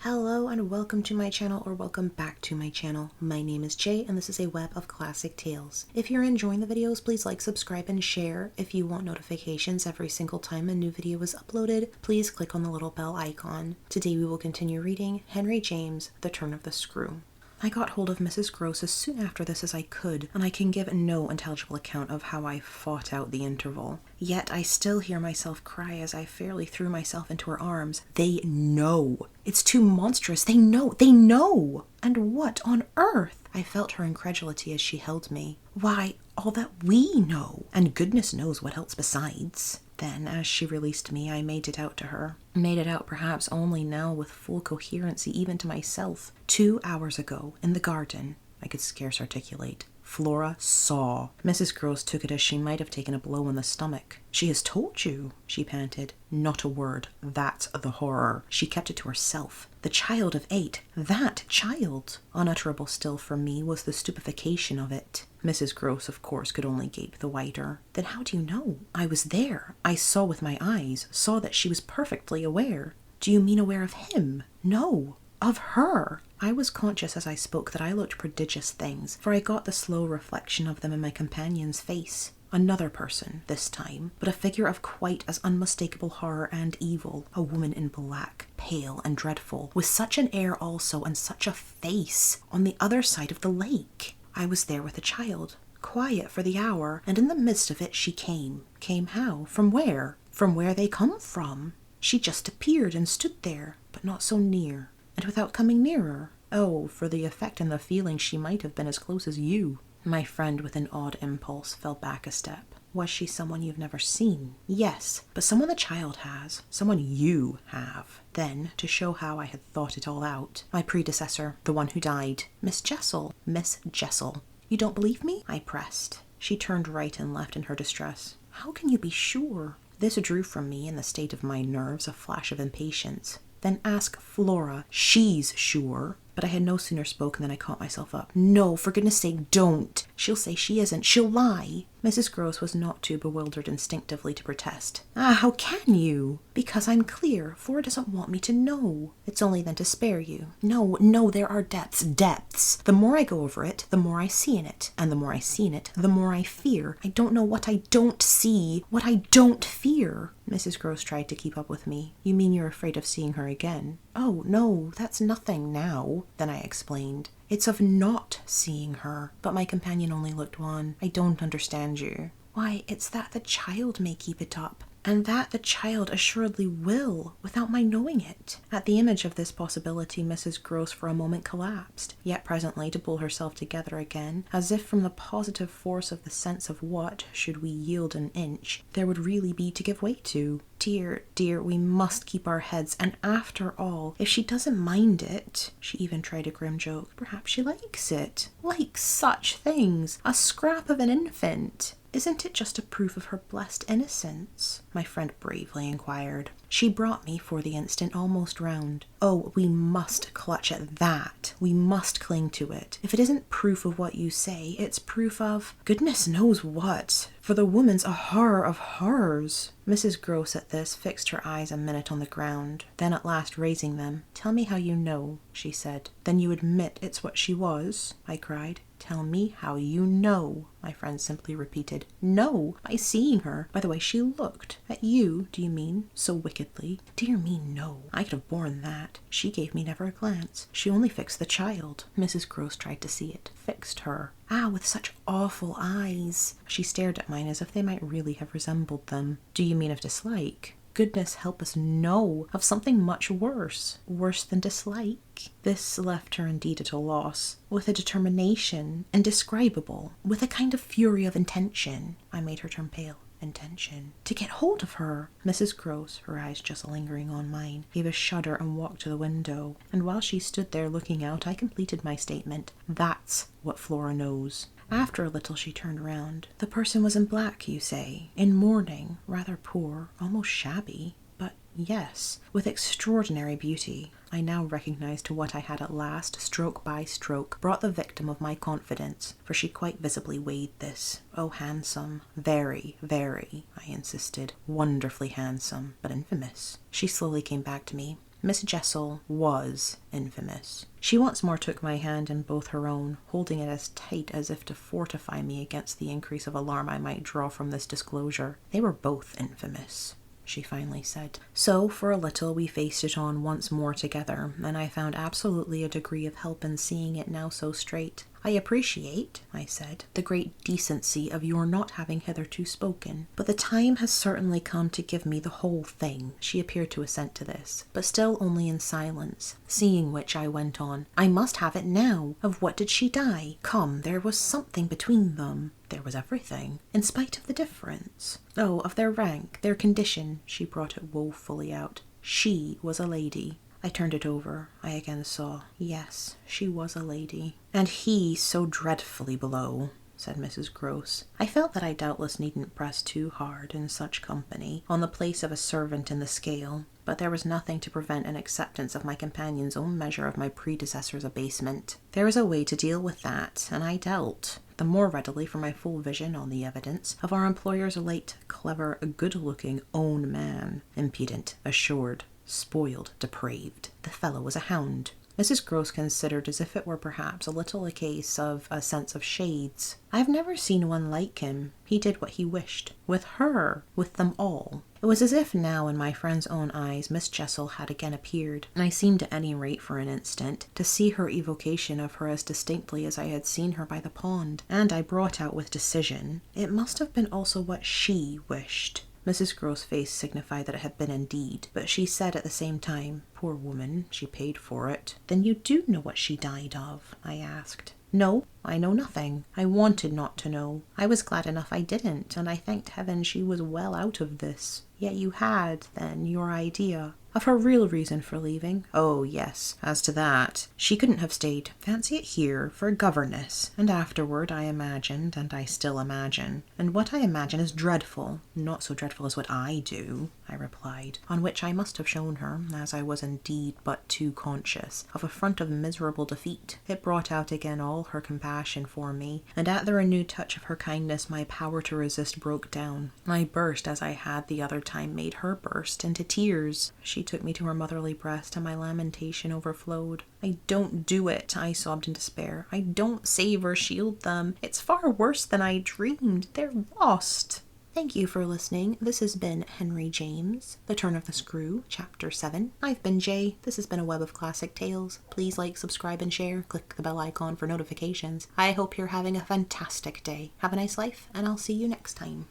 Hello and welcome to my channel, or welcome back to my channel. My name is Jay and this is a web of classic tales. If you're enjoying the videos, please like, subscribe, and share. If you want notifications every single time a new video is uploaded, please click on the little bell icon. Today we will continue reading Henry James, The Turn of the Screw. I got hold of Mrs. Grose as soon after this as I could, and I can give no intelligible account of how I fought out the interval. Yet I still hear myself cry as I fairly threw myself into her arms. They know! It's too monstrous! They know! They know! And what on earth? I felt her incredulity as she held me. Why, all that we know, and goodness knows what else besides. Then, as she released me, I made it out to her. Made it out perhaps only now with full coherency even to myself. 2 hours ago, in the garden, I could scarce articulate. Flora saw. Mrs. Grose took it as she might have taken a blow in the stomach. "She has told you," she panted. "Not a word. That's the horror. She kept it to herself. The child of 8. That child!" Unutterable still for me was the stupefaction of it. Mrs. Grose, of course, could only gape the wider. "Then how do you know?" "I was there. I saw with my eyes. Saw that she was perfectly aware." "Do you mean aware of him?" "No. Of her." I was conscious as I spoke that I looked prodigious things, for I got the slow reflection of them in my companion's face. Another person, this time, but a figure of quite as unmistakable horror and evil. A woman in black, pale and dreadful, with such an air also and such a face, on the other side of the lake. I was there with a child, quiet for the hour, and in the midst of it she came. Came how? From where? From where they come from. She just appeared and stood there, but not so near. And without coming nearer. Oh, for the effect and the feeling, she might have been as close as you. My friend, with an odd impulse, fell back a step. Was she someone you've never seen? Yes, but someone the child has. Someone you have. Then, to show how I had thought it all out, my predecessor, the one who died. Miss Jessel. Miss Jessel. "You don't believe me?" I pressed. She turned right and left in her distress. "How can you be sure?" This drew from me, in the state of my nerves, a flash of impatience. "Then ask Flora. She's sure." But I had no sooner spoken than I caught myself up. "No, for goodness sake, don't. She'll say she isn't. She'll lie." Mrs. Grose was not too bewildered instinctively to protest. "Ah, how can you?" "Because I'm clear. Flora doesn't want me to know." "It's only then to spare you." No, there are depths. The more I go over it, the more I see in it. And the more I see in it, the more I fear. I don't know what I don't see, what I don't fear." Mrs. Grose tried to keep up with me. "You mean you're afraid of seeing her again?" "Oh, no, that's nothing now." Then I explained. "It's of not seeing her." But my companion only looked wan. "I don't understand you." "Why, it's that the child may keep it up. And that the child assuredly will, without my knowing it." At the image of this possibility, Mrs. Grose for a moment collapsed, yet presently to pull herself together again, as if from the positive force of the sense of what, should we yield an inch, there would really be to give way to. Dear, we must keep our heads, and after all, if she doesn't mind it," she even tried a grim joke, "perhaps she likes it. Like such things! A scrap of an infant! Isn't it just a proof of her blessed innocence?" my friend bravely inquired. She brought me, for the instant, almost round. "Oh, we must clutch at that. We must cling to it. If it isn't proof of what you say, it's proof of goodness knows what. For the woman's a horror of horrors." Mrs. Grose at this fixed her eyes a minute on the ground. Then at last raising them, "Tell me how you know," she said. "Then you admit it's what she was?" I cried. "Tell me how you know," my friend simply repeated. "No, by seeing her, by the way she looked. At you, do you mean, so wickedly?" "Dear me, no. I could have borne that. She gave me never a glance. She only fixed the child." Mrs. Grose tried to see it. "Fixed her." "Ah, with such awful eyes." She stared at mine as if they might really have resembled them. "Do you mean of dislike?" "Goodness help us, no. Of something much worse." "Worse than dislike?" This left her indeed at a loss. "With a determination indescribable, with a kind of fury of intention." I made her turn pale. "Intention? To get hold of her?" Mrs. Grose, her eyes just lingering on mine, gave a shudder and walked to the window. And while she stood there looking out, I completed my statement. "That's what Flora knows." After a little she turned round. "The person was in black, you say? In mourning? Rather poor, almost shabby. But yes, with extraordinary beauty." I now recognized to what I had at last, stroke by stroke, brought the victim of my confidence, for she quite visibly weighed this. "Oh, handsome. Very, very," I insisted. "Wonderfully handsome, but infamous." She slowly came back to me. Miss Jessel was infamous. She once more took my hand in both her own, holding it as tight as if to fortify me against the increase of alarm I might draw from this disclosure. They were both infamous, she finally said. So, for a little, we faced it on once more together, and I found absolutely a degree of help in seeing it now so straight. I appreciate, I said, the great decency of your not having hitherto spoken, but the time has certainly come to give me the whole thing. She appeared to assent to this, but still only in silence, seeing which I went on. I must have it now. Of what did she die? Come, there was something between them. There was everything, in spite of the difference. Oh, of their rank, their condition, she brought it woefully out. She was a lady. I turned it over. I again saw. Yes, she was a lady. And he so dreadfully below, said Mrs. Grose. I felt that I doubtless needn't press too hard in such company on the place of a servant in the scale, but there was nothing to prevent an acceptance of my companion's own measure of my predecessor's abasement. There was a way to deal with that, and I dealt, the more readily for my full vision on the evidence of our employer's late, clever, good-looking own man, impudent, assured, spoiled, depraved. The fellow was a hound. Mrs. Grose considered as if it were perhaps a little a case of a sense of shades. I've never seen one like him. He did what he wished. With her. With them all. It was as if now in my friend's own eyes Miss Jessel had again appeared, and I seemed at any rate for an instant to see her evocation of her as distinctly as I had seen her by the pond, and I brought out with decision, it must have been also what she wished. Mrs. Grose's face signified that it had been indeed, but she said at the same time, poor woman, she paid for it. Then you do know what she died of? I asked. No, I know nothing. I wanted not to know. I was glad enough I didn't, and I thanked heaven she was well out of this. Yet you had, then, your idea of her real reason for leaving? Oh, yes. As to that, she couldn't have stayed, fancy it here, for a governess. And afterward I imagined, and I still imagine. And what I imagine is dreadful. Not so dreadful as what I do, I replied, on which I must have shown her, as I was indeed but too conscious, of a front of miserable defeat. It brought out again all her compassion for me, and at the renewed touch of her kindness my power to resist broke down. I burst, as I had the other time made her burst, into tears. She took me to her motherly breast, and my lamentation overflowed. I don't do it, I sobbed in despair. I don't save or shield them. It's far worse than I dreamed. They're lost. Thank you for listening. This has been Henry James, The Turn of the Screw, Chapter 7. I've been Jay. This has been a Web of Classic Tales. Please like, subscribe, and share. Click the bell icon for notifications. I hope you're having a fantastic day. Have a nice life, and I'll see you next time.